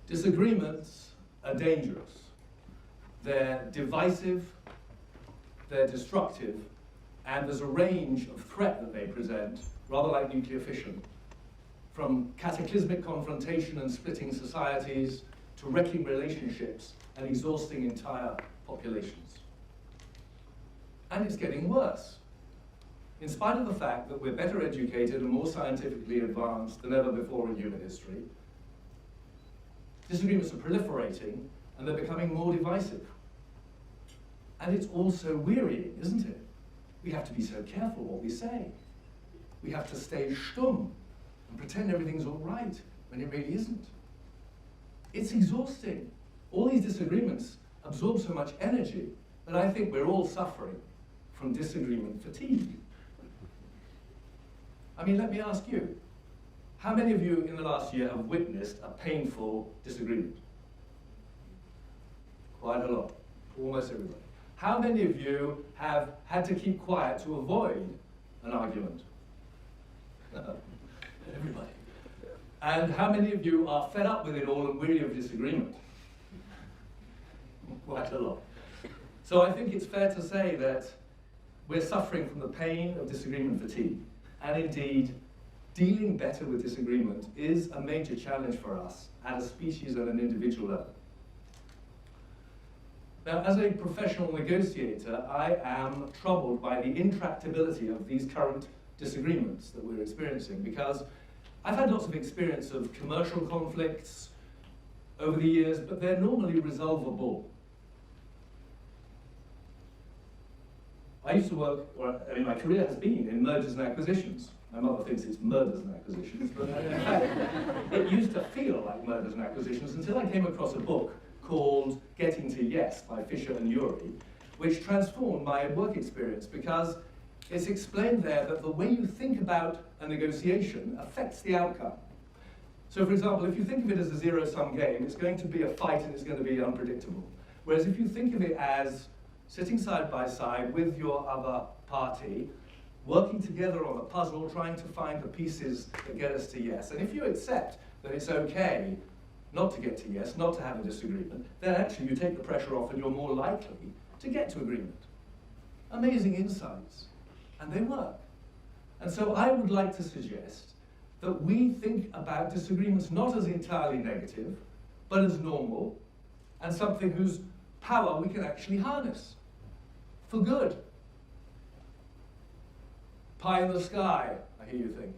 Disagreements are dangerous. They're divisive, they're destructive, and there's a range of threat that they present, rather like nuclear fission, from cataclysmic confrontation and splitting societies to wrecking relationships and exhausting entire populations. And it's getting worse. In spite of the fact that we're better educated and more scientifically advanced than ever before in human history, disagreements are proliferating and they're becoming more divisive. And it's also wearying, isn't it? We have to be so careful what we say. We have to stay stumm and pretend everything's all right when it really isn't. It's exhausting. All these disagreements absorb so much energy that I think we're all suffering from disagreement fatigue. I mean, let me ask you, how many of you in the last year have witnessed a painful disagreement? Quite a lot, almost everybody. How many of you have had to keep quiet to avoid an argument? Everybody. And how many of you are fed up with it all and weary of disagreement? Quite a lot. So I think it's fair to say that we're suffering from the pain of disagreement fatigue. And indeed, dealing better with disagreement is a major challenge for us at a species and an individual level. Now, as a professional negotiator, I am troubled by the intractability of these current disagreements that we're experiencing, because I've had lots of experience of commercial conflicts over the years, but they're normally resolvable. I used to work, my career has been in mergers and acquisitions. My mother thinks it's murders and acquisitions, but in fact, it used to feel like murders and acquisitions until I came across a book called Getting to Yes by Fisher and Urey, which transformed my work experience, because it's explained there that the way you think about a negotiation affects the outcome. So for example, if you think of it as a zero-sum game, it's going to be a fight and it's going to be unpredictable. Whereas if you think of it as sitting side by side with your other party, working together on a puzzle, trying to find the pieces that get us to yes. And if you accept that it's okay not to get to yes, not to have a disagreement, then actually you take the pressure off and you're more likely to get to agreement. Amazing insights, and they work. And so I would like to suggest that we think about disagreements not as entirely negative, but as normal, and something whose power we can actually harness for good. Pie in the sky, I hear you think.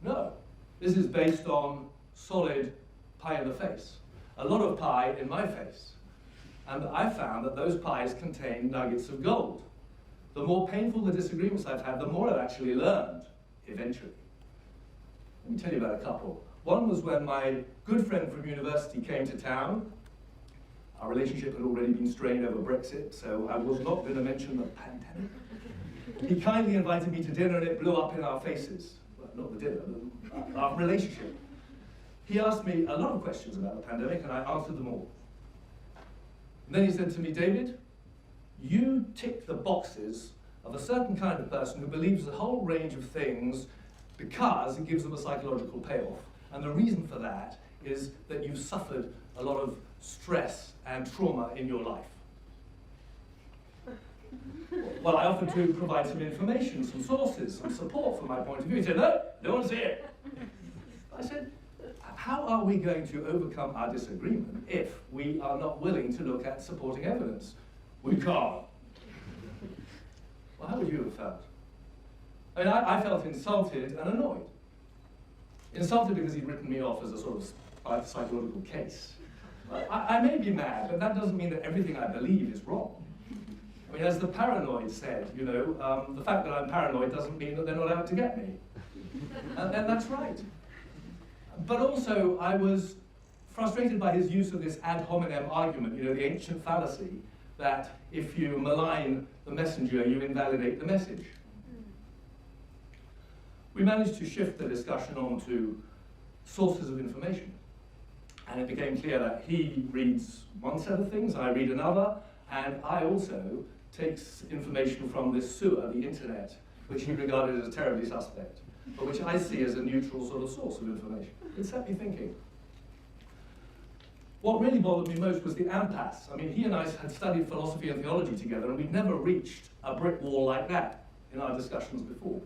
No, this is based on solid pie in the face. A lot of pie in my face. And I found that those pies contain nuggets of gold. The more painful the disagreements I've had, the more I've actually learned, eventually. Let me tell you about a couple. One was when my good friend from university came to town. Our relationship had already been strained over Brexit, so I was not going to mention the pandemic. He kindly invited me to dinner and it blew up in our faces. Well, not the dinner, our relationship. He asked me a lot of questions about the pandemic and I answered them all. And then he said to me, David, you tick the boxes of a certain kind of person who believes a whole range of things because it gives them a psychological payoff. And the reason for that is that you've suffered a lot of stress and trauma in your life. Well, I offered to provide some information, some sources, some support from my point of view. He said, no, don't want to see it. I said, how are we going to overcome our disagreement if we are not willing to look at supporting evidence? We can't. Well, how would you have felt? I mean, I felt insulted and annoyed. Insulted because he'd written me off as a sort of psychological case. I may be mad, but that doesn't mean that everything I believe is wrong. I mean, as the paranoid said, you know, the fact that I'm paranoid doesn't mean that they're not out to get me. And that's right. But also, I was frustrated by his use of this ad hominem argument, you know, the ancient fallacy that if you malign the messenger, you invalidate the message. We managed to shift the discussion onto sources of information. And it became clear that he reads one set of things, I read another, and I also takes information from this sewer, the internet, which he regarded as terribly suspect, but which I see as a neutral sort of source of information. It set me thinking. What really bothered me most was the impasse. I mean, he and I had studied philosophy and theology together, and we'd never reached a brick wall like that in our discussions before.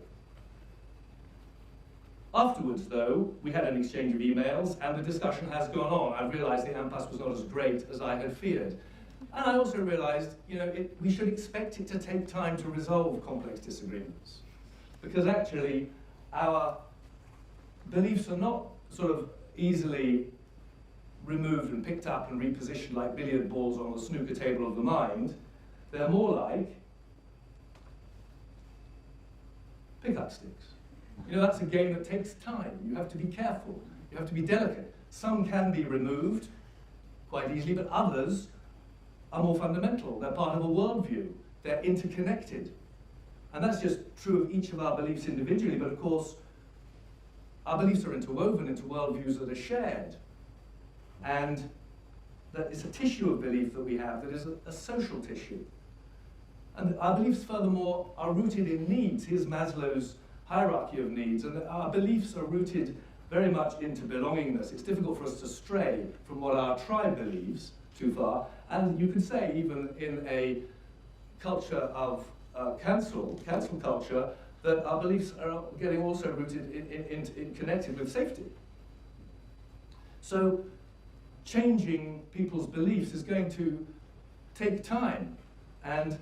Afterwards, though, we had an exchange of emails, and the discussion has gone on. I realized the impasse was not as great as I had feared. And I also realized, we should expect it to take time to resolve complex disagreements. Because actually, our beliefs are not sort of easily removed and picked up and repositioned like billiard balls on the snooker table of the mind. They're more like pickup sticks. That's a game that takes time. You have to be careful. You have to be delicate. Some can be removed quite easily, but others are more fundamental. They're part of a worldview. They're interconnected. And that's just true of each of our beliefs individually, but of course, our beliefs are interwoven into worldviews that are shared. And that is a tissue of belief that we have that is a social tissue. And our beliefs, furthermore, are rooted in needs. Here's Maslow's hierarchy of needs, and our beliefs are rooted very much into belongingness. It's difficult for us to stray from what our tribe believes too far, and you could say even in a culture of cancel culture, that our beliefs are getting also rooted in connected with safety. So changing people's beliefs is going to take time, and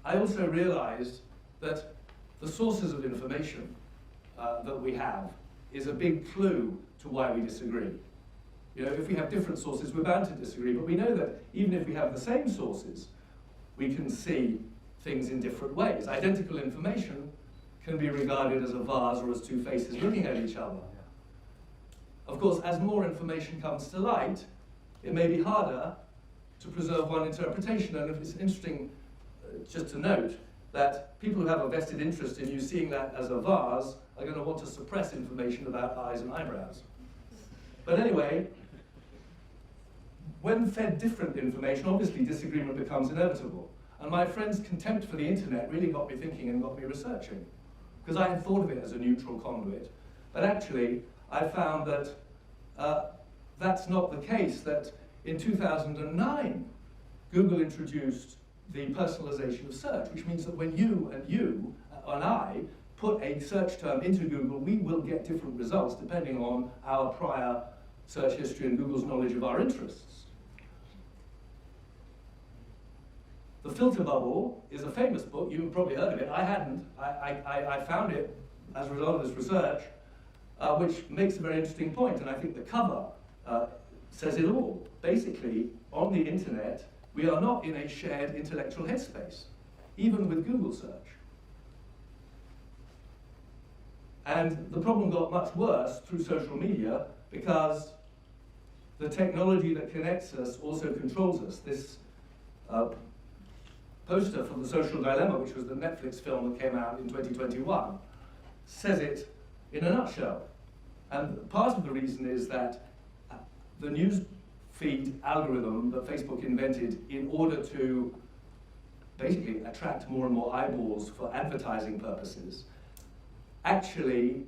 I also realized that the sources of information that we have is a big clue to why we disagree. If we have different sources, we're bound to disagree, but we know that even if we have the same sources, we can see things in different ways. Identical information can be regarded as a vase or as two faces looking at each other. Of course, as more information comes to light, it may be harder to preserve one interpretation, and it's interesting just to note that people who have a vested interest in you seeing that as a vase are going to want to suppress information about eyes and eyebrows. But anyway, when fed different information, obviously disagreement becomes inevitable. And my friend's contempt for the internet really got me thinking and got me researching, because I had thought of it as a neutral conduit. But actually, I found that that's not the case, that in 2009, Google introduced the personalization of search, which means that when you and I put a search term into Google, we will get different results depending on our prior search history and Google's knowledge of our interests. The Filter Bubble is a famous book. You've probably heard of it. I hadn't. I found it as a result of this research, which makes a very interesting point, and I think the cover says it all. Basically, on the internet, we are not in a shared intellectual headspace, even with Google search. And the problem got much worse through social media because the technology that connects us also controls us. This poster from The Social Dilemma, which was the Netflix film that came out in 2021, says it in a nutshell. And part of the reason is that the news feed algorithm that Facebook invented in order to basically attract more and more eyeballs for advertising purposes actually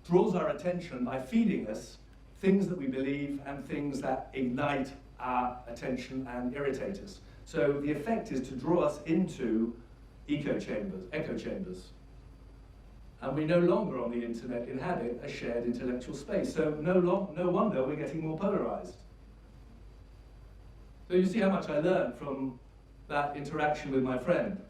draws our attention by feeding us things that we believe and things that ignite our attention and irritate us. So the effect is to draw us into echo chambers. And we no longer on the internet inhabit a shared intellectual space. So no wonder we're getting more polarized. So you see how much I learned from that interaction with my friend.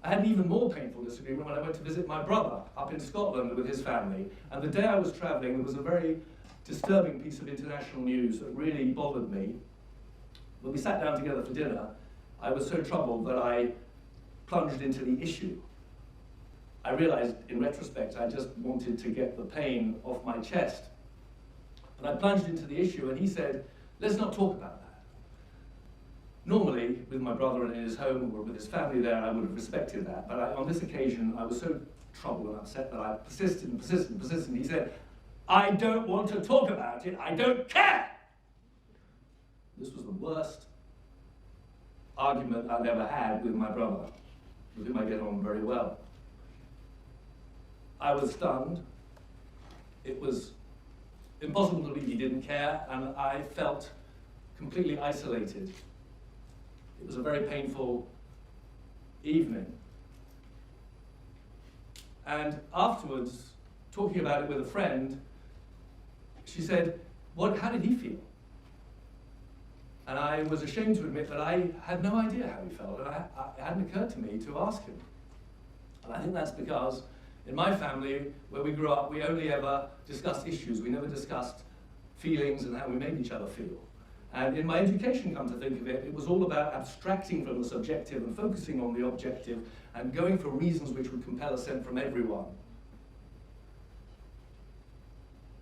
I had an even more painful disagreement when I went to visit my brother up in Scotland with his family. And the day I was traveling, there was a very disturbing piece of international news that really bothered me. When we sat down together for dinner, I was so troubled that I plunged into the issue. I realized, in retrospect, I just wanted to get the pain off my chest. And I plunged into the issue, and he said, let's not talk about that. Normally, with my brother in his home or with his family there, I would have respected that. But on this occasion, I was so troubled and upset that I persisted and persisted and persisted. He said, I don't want to talk about it. I don't care. This was the worst argument I'd ever had with my brother, with whom I get on very well. I was stunned. It was impossible to believe he didn't care, and I felt completely isolated. It was a very painful evening. And afterwards, talking about it with a friend, she said, how did he feel? And I was ashamed to admit that I had no idea how he felt, and it hadn't occurred to me to ask him. And I think that's because in my family, where we grew up, we only ever discussed issues. We never discussed feelings and how we made each other feel. And in my education, come to think of it, it was all about abstracting from the subjective and focusing on the objective and going for reasons which would compel assent from everyone.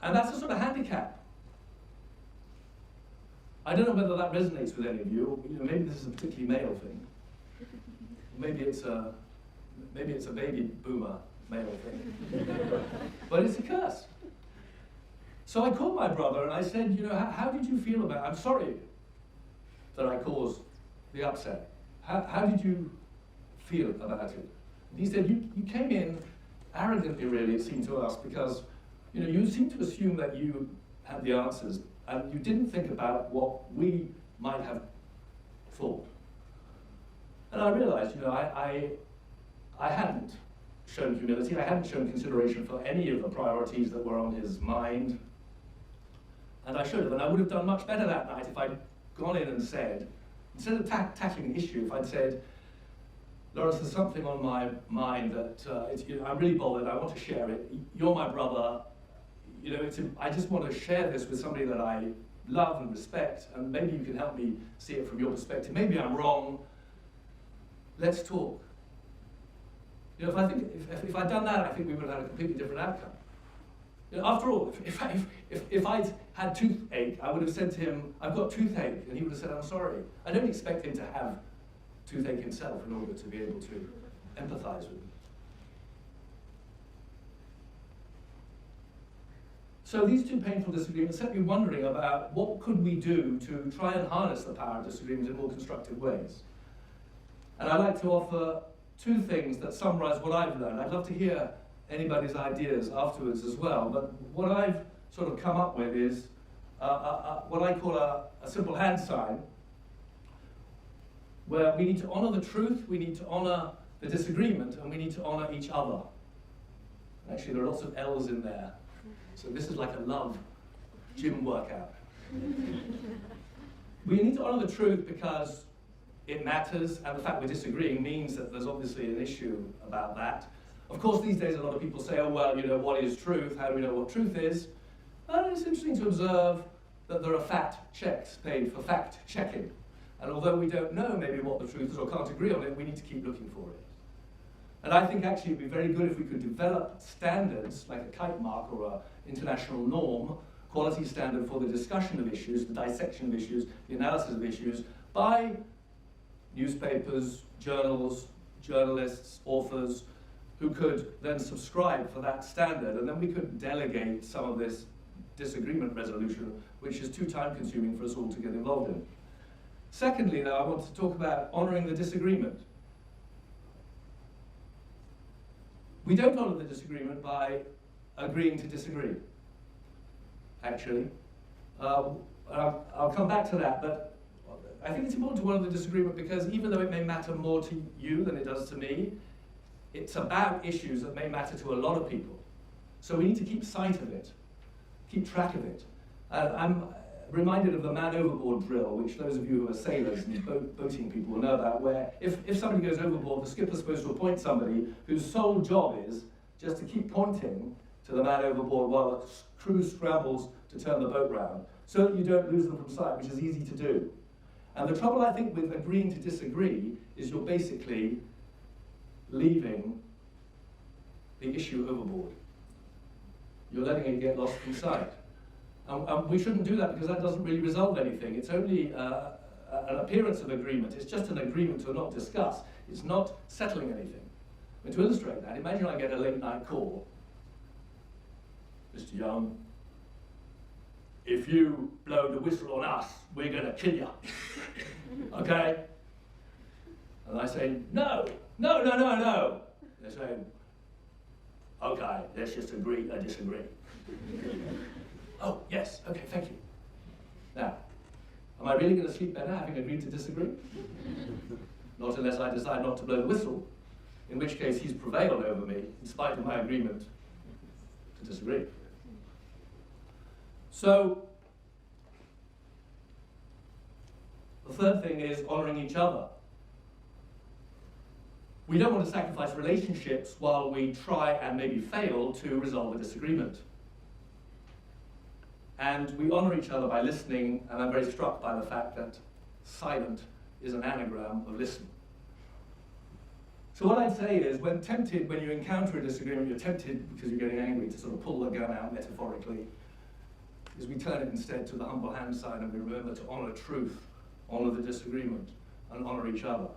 And that's a sort of handicap. I don't know whether that resonates with any of you, or maybe this is a particularly male thing. Maybe it's a baby boomer male thing. But it's a curse. So I called my brother and I said, how did you feel about it? I'm sorry that I caused the upset. How did you feel about it? And he said, you came in arrogantly, really, it seemed to us, because you seemed to assume that you had the answers, and you didn't think about what we might have thought. And I realized, I hadn't shown humility, I hadn't shown consideration for any of the priorities that were on his mind. And I should have, and I would have done much better that night if I'd gone in and said, instead of tackling the issue, if I'd said, Lawrence, there's something on my mind that I'm really bothered, I want to share it. You're my brother, I just want to share this with somebody that I love and respect, and maybe you can help me see it from your perspective. Maybe I'm wrong. Let's talk. If I'd done that, I think we would have had a completely different outcome. After all, if I'd had toothache, I would have said to him, I've got toothache, and he would have said, I'm sorry. I don't expect him to have toothache himself in order to be able to empathize with me. So these two painful disagreements set me wondering about what could we do to try and harness the power of disagreement in more constructive ways. And I'd like to offer two things that summarize what I've learned. I'd love to hear anybody's ideas afterwards as well, but what I've sort of come up with is what I call a simple hand sign, where we need to honor the truth, we need to honor the disagreement, and we need to honor each other. Actually, there are lots of L's in there. So this is like a love gym workout. We need to honor the truth because it matters, and the fact we're disagreeing means that there's obviously an issue about that. Of course, these days a lot of people say, oh, well, what is truth? How do we know what truth is? And it's interesting to observe that there are fact checks paid for fact checking. And although we don't know maybe what the truth is or can't agree on it, we need to keep looking for it. And I think actually it'd be very good if we could develop standards, like a kite mark or an international norm, quality standard for the discussion of issues, the dissection of issues, the analysis of issues, by newspapers, journals, journalists, authors, who could then subscribe for that standard, and then we could delegate some of this disagreement resolution, which is too time-consuming for us all to get involved in. Secondly, though, I want to talk about honoring the disagreement. We don't honor the disagreement by agreeing to disagree, actually. I'll come back to that, but I think it's important to honor the disagreement because even though it may matter more to you than it does to me, it's about issues that may matter to a lot of people. So we need to keep sight of it, keep track of it. I'm reminded of the man overboard drill, which those of you who are sailors and boating people will know about, where if somebody goes overboard, the skipper's supposed to appoint somebody whose sole job is just to keep pointing to the man overboard while the crew scrambles to turn the boat round, so that you don't lose them from sight, which is easy to do. And the trouble, I think, with agreeing to disagree is you're basically leaving the issue overboard. You're letting it get lost from sight. And we shouldn't do that because that doesn't really resolve anything. It's only an appearance of agreement. It's just an agreement to not discuss. It's not settling anything. And to illustrate that, imagine I get a late night call. Mr. Young, if you blow the whistle on us, we're going to kill you. Okay? And I say, no. They say, okay, let's just agree to disagree. Oh, yes, okay, thank you. Now, am I really going to sleep better having agreed to disagree? Not unless I decide not to blow the whistle, in which case he's prevailed over me in spite of my agreement to disagree. So, the third thing is honoring each other. We don't want to sacrifice relationships while we try and maybe fail to resolve a disagreement. And we honor each other by listening, and I'm very struck by the fact that silent is an anagram of listen. So what I'd say is, when you encounter a disagreement, you're tempted, because you're getting angry, to sort of pull the gun out metaphorically, is we turn it instead to the humble hand side, and we remember to honor truth, honor the disagreement, and honor each other.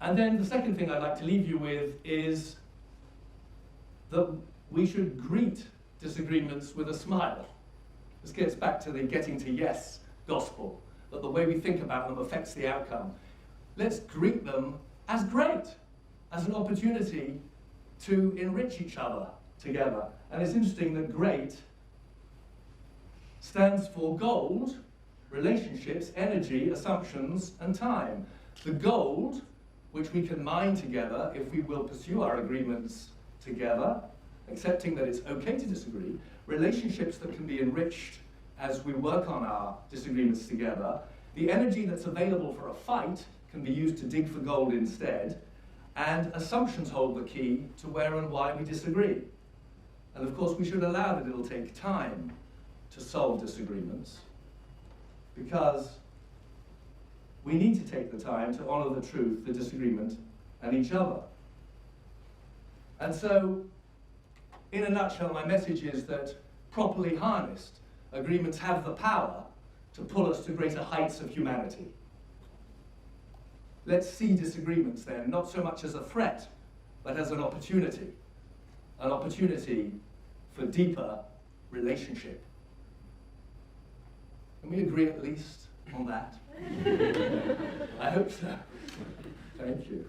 And then the second thing I'd like to leave you with is that we should greet disagreements with a smile. This gets back to the getting to yes gospel, that the way we think about them affects the outcome. Let's greet them as great, as an opportunity to enrich each other together. And it's interesting that great stands for gold, relationships, energy, assumptions, and time. The gold, which we can mine together if we will pursue our agreements together, accepting that it's okay to disagree, relationships that can be enriched as we work on our disagreements together, the energy that's available for a fight can be used to dig for gold instead, and assumptions hold the key to where and why we disagree. And of course we should allow that it'll take time to solve disagreements, because we need to take the time to honor the truth, the disagreement, and each other. And so, in a nutshell, my message is that, properly harnessed, agreements have the power to pull us to greater heights of humanity. Let's see disagreements then, not so much as a threat, but as an opportunity for deeper relationship. Can we agree at least on that? I hope so. Thank you.